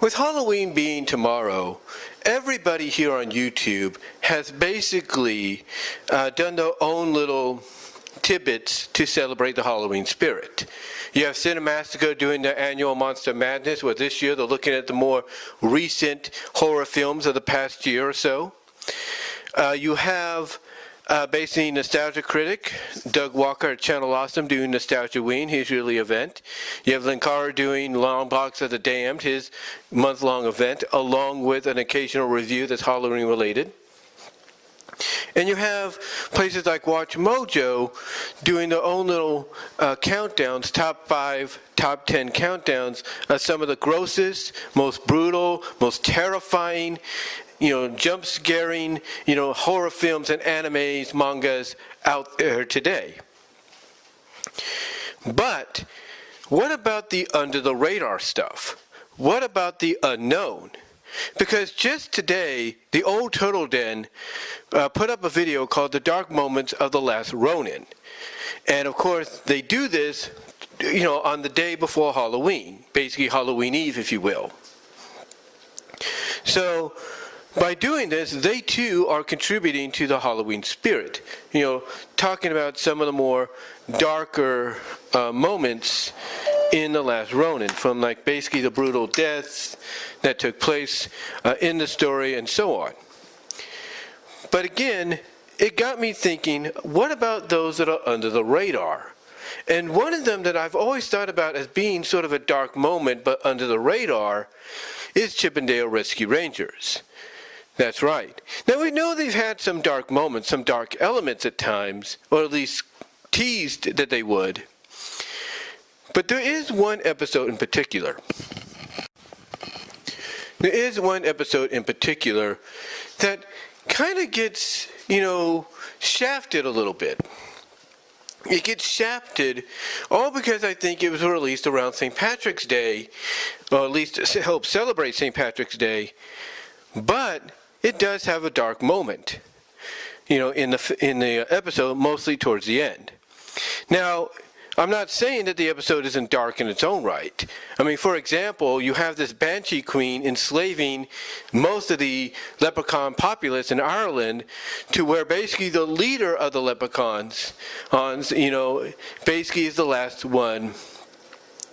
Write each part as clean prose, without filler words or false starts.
With Halloween being tomorrow, everybody here on YouTube has basically done their own little tidbits to celebrate the Halloween spirit. You have Cinemastica doing their annual Monster Madness, where this year they're looking at the more recent horror films of the past year or so. You have basically Nostalgia Critic, Doug Walker at Channel Awesome doing Nostalgia Ween, his yearly event. You have Linkara doing Long Box of the Damned, his month-long event, along with an occasional review that's Halloween related. And you have places like Watch Mojo doing their own little countdowns, top 5, top 10 countdowns of some of the grossest, most brutal, most terrifying, jump scaring, horror films and animes, mangas out there today. But what about the under the radar stuff? What about the unknown? Because just today, the Old Turtle Den put up a video called The Dark Moments of the Last Ronin. And of course, they do this, on the day before Halloween, basically Halloween Eve, if you will. So, by doing this, they too are contributing to the Halloween spirit. Talking about some of the more darker moments in The Last Ronin, from basically the brutal deaths that took place in the story and so on. But again, it got me thinking, what about those that are under the radar? And one of them that I've always thought about as being sort of a dark moment but under the radar is Chip 'n Dale Rescue Rangers. That's right. Now we know they've had some dark moments, some dark elements at times, or at least teased that they would. But there is one episode in particular. There is one episode in particular that kind of gets, shafted a little bit. It gets shafted all because I think it was released around St. Patrick's Day, or at least to help celebrate St. Patrick's Day. But it does have a dark moment, in the episode, mostly towards the end. Now, I'm not saying that the episode isn't dark in its own right. I mean, for example, you have this Banshee Queen enslaving most of the Leprechaun populace in Ireland to where basically the leader of the Leprechauns, basically is the last one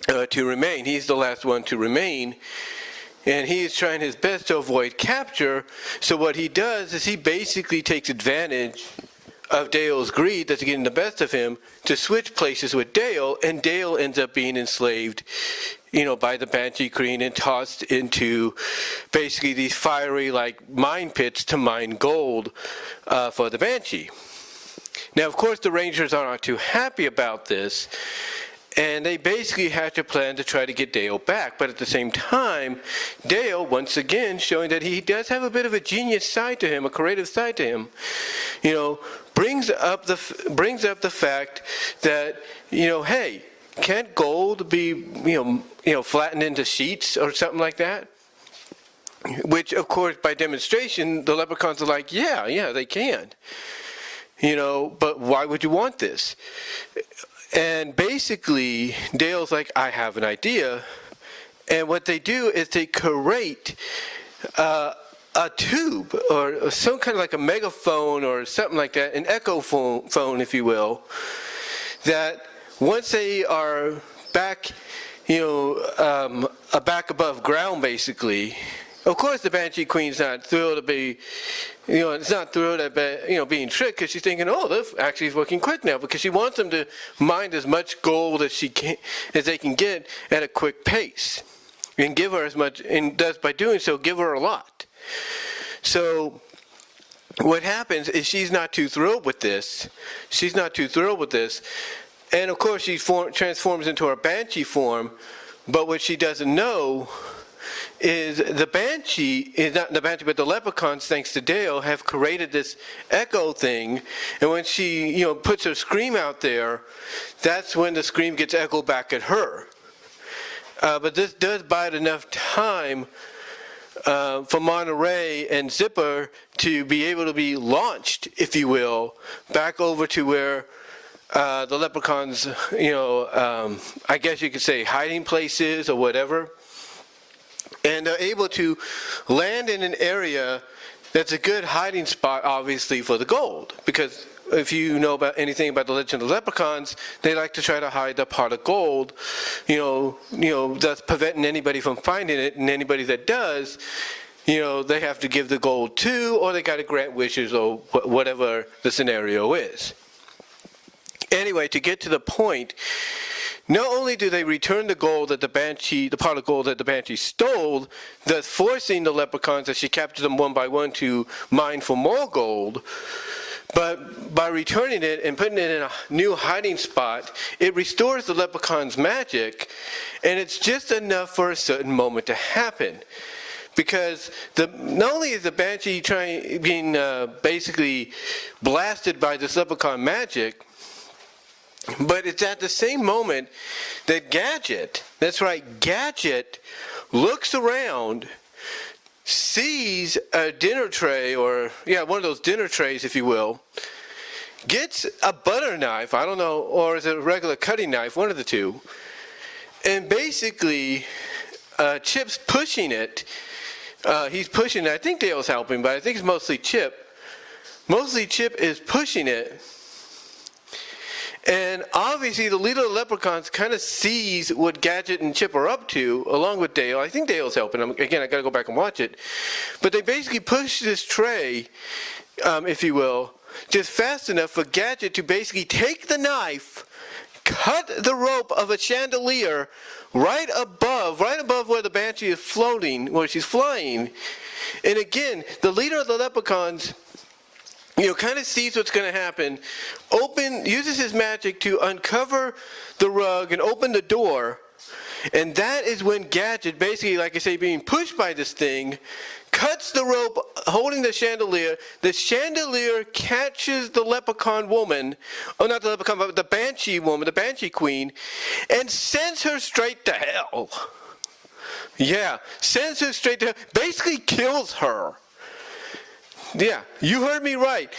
to remain. He's the last one to remain. And he's trying his best to avoid capture. So what he does is he basically takes advantage of Dale's greed that's getting the best of him to switch places with Dale, and Dale ends up being enslaved, by the Banshee Queen and tossed into basically these fiery mine pits to mine gold for the Banshee. Now, of course, the Rangers are not too happy about this, and they basically had to plan to try to get Dale back. But at the same time, Dale, once again, showing that he does have a bit of a genius side to him, a creative side to him, brings up the fact that, hey, can't gold be, flattened into sheets or something like that? Which, of course, by demonstration, the Leprechauns are like, yeah, they can. But why would you want this? And basically, Dale's like, I have an idea. And what they do is they create a tube or some kind of a megaphone or something like that, an echo phone, if you will, that once they are back, back above ground, basically. Of course, the Banshee Queen's not thrilled to be, it's not thrilled at, being tricked, because she's thinking, oh, this actually is working quick now, because she wants them to mine as much gold as they can get at a quick pace, and give her as much, and does by doing so give her a lot. So what happens is she's not too thrilled with this. And of course she transforms into her Banshee form, but what she doesn't know is the Banshee, is not the Banshee, but the Leprechauns, thanks to Dale, have created this echo thing, and when she, puts her scream out there, that's when the scream gets echoed back at her. But this does buy it enough time for Monterey and Zipper to be able to be launched, if you will, back over to where the Leprechauns, I guess you could say hiding places or whatever. And they're able to land in an area that's a good hiding spot, obviously, for the gold. Because if you know about anything about the legend of the leprechauns, they like to try to hide the pot of gold, thus preventing anybody from finding it. And anybody that does, they have to give the gold to, or they got to grant wishes, or whatever the scenario is. Anyway, to get to the point, not only do they return the gold that the pot of gold that the Banshee stole, thus forcing the leprechauns as she captures them one by one to mine for more gold, but by returning it and putting it in a new hiding spot, it restores the leprechaun's magic, and it's just enough for a certain moment to happen. Because not only is the Banshee being basically blasted by this leprechaun magic, but it's at the same moment that Gadget, that's right, Gadget looks around, sees a dinner tray, one of those dinner trays, if you will, gets a butter knife, I don't know, or is it a regular cutting knife, one of the two, and basically Chip's pushing it. He's pushing it. I think Dale's helping, but I think it's mostly Chip. Mostly Chip is pushing it. And obviously the leader of the leprechauns kind of sees what Gadget and Chip are up to, along with Dale. I think Dale's helping him. Again, I got to go back and watch it. But they basically push this tray, if you will, just fast enough for Gadget to basically take the knife, cut the rope of a chandelier right above where the Banshee is floating, where she's flying. And again, the leader of the leprechauns kind of sees what's going to happen, uses his magic to uncover the rug and open the door, and that is when Gadget, basically, like I say, being pushed by this thing, cuts the rope holding the chandelier catches the leprechaun woman, not the leprechaun, but the Banshee woman, the Banshee Queen, and sends her straight to hell. Yeah, sends her straight to hell, basically kills her. Yeah, you heard me right.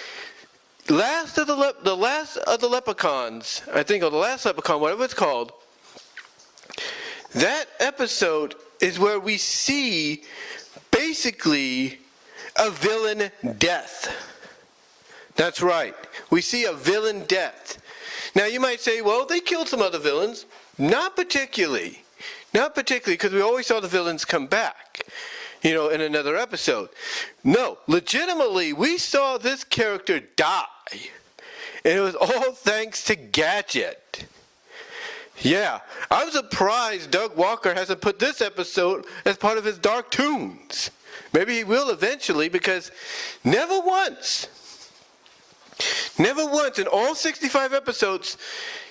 The last of the leprechauns, I think, or the last leprechaun, whatever it's called, that episode is where we see basically a villain death. That's right. We see a villain death. Now you might say, well, they killed some other villains. Not particularly. Not particularly, because we always saw the villains come back, in another episode. No, legitimately, we saw this character die. And it was all thanks to Gadget. Yeah, I'm surprised Doug Walker hasn't put this episode as part of his Dark Toons. Maybe he will eventually, because never once in all 65 episodes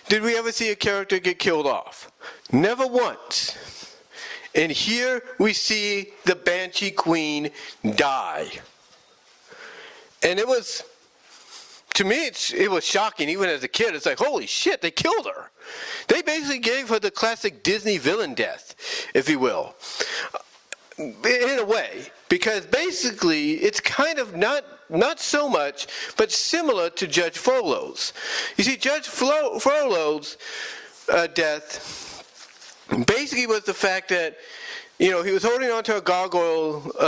did we ever see a character get killed off. Never once. And here we see the Banshee Queen die. And it was, to me, it was shocking. Even as a kid, it's like, holy shit, they killed her. They basically gave her the classic Disney villain death, if you will. In a way. Because basically, it's kind of not so much, but similar to Judge Frollo's. You see, Judge Frollo's death basically was the fact that, he was holding onto a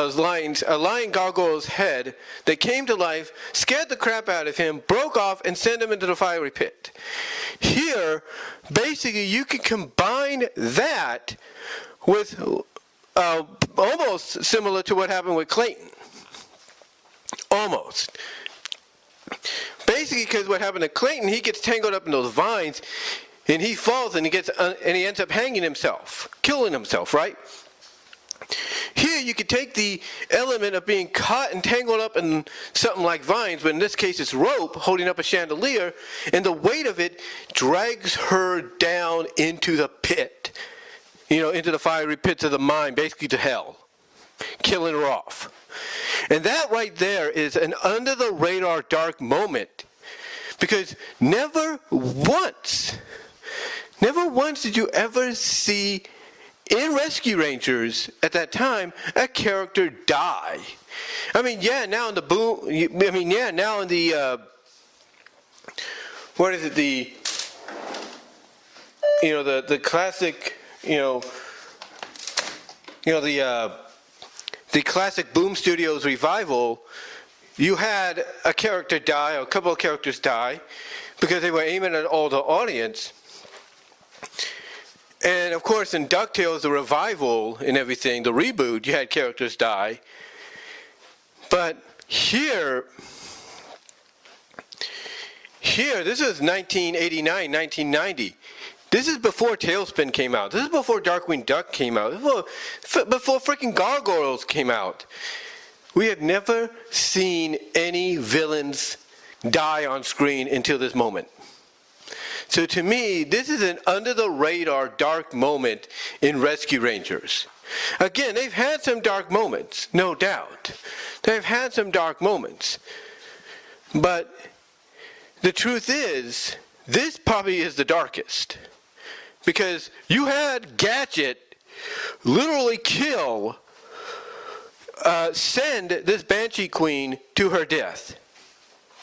lion gargoyle's head that came to life, scared the crap out of him, broke off, and sent him into the fiery pit. Here, basically, you can combine that with almost similar to what happened with Clayton. Almost. Basically, because what happened to Clayton, he gets tangled up in those vines, and he falls, and he ends up hanging himself, killing himself, right? Here, you could take the element of being caught and tangled up in something like vines, but in this case, it's rope holding up a chandelier, and the weight of it drags her down into the pit, into the fiery pits of the mind, basically to hell, killing her off. And that right there is an under-the-radar dark moment, because never once did you ever see in Rescue Rangers at that time a character die. I mean, yeah, now in the what is it, the classic, the classic Boom Studios revival, you had a character die, or a couple of characters die, because they were aiming at all the audience. And of course, in DuckTales, the revival and everything, the reboot, you had characters die. But here, this is 1989, 1990. This is before Tailspin came out. This is before Darkwing Duck came out. Before freaking Gargoyles came out. We have never seen any villains die on screen until this moment. So to me, this is an under-the-radar dark moment in Rescue Rangers. Again, they've had some dark moments, no doubt. They've had some dark moments. But the truth is, this probably is the darkest. Because you had Gadget literally send this Banshee Queen to her death.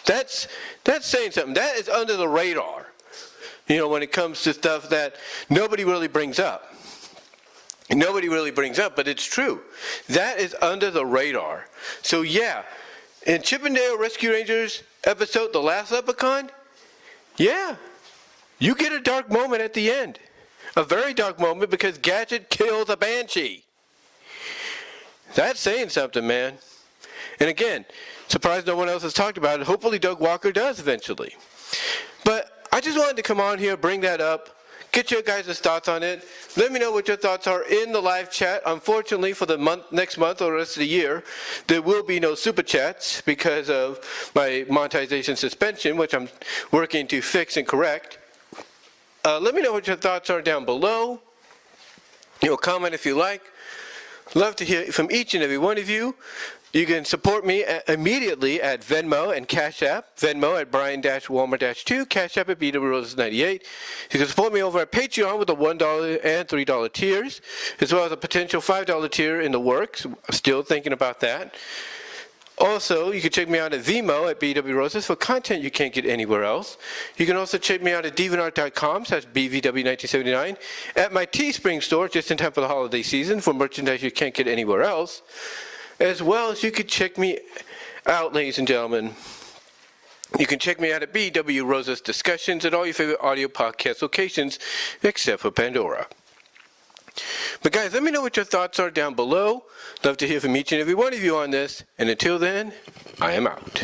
That's saying something. That is under the radar. When it comes to stuff that nobody really brings up. Nobody really brings up, but it's true. That is under the radar. So yeah, in Chippendale Rescue Rangers episode, The Last Leprechaun, yeah, you get a dark moment at the end. A very dark moment because Gadget kills a Banshee. That's saying something, man. And again, surprised no one else has talked about it. Hopefully Doug Walker does eventually. But I just wanted to come on here, bring that up, get your guys' thoughts on it. Let me know what your thoughts are in the live chat. Unfortunately, for the next month or the rest of the year, there will be no super chats because of my monetization suspension, which I'm working to fix and correct. Let me know what your thoughts are down below. Comment if you like. Love to hear from each and every one of you. You can support me immediately at Venmo and Cash App. Venmo at Brian-Walmer-2, Cash App at BWRoses98. You can support me over at Patreon with the $1 and $3 tiers, as well as a potential $5 tier in the works. I'm still thinking about that. Also, you can check me out at VENMO at BWRoses for content you can't get anywhere else. You can also check me out at deviantart.com/BVW1979, at my Teespring store just in time for the holiday season for merchandise you can't get anywhere else. As well as you can check me out, ladies and gentlemen. You can check me out at BW Roses Discussions at all your favorite audio podcast locations, except for Pandora. But guys, let me know what your thoughts are down below. Love to hear from each and every one of you on this. And until then, I am out.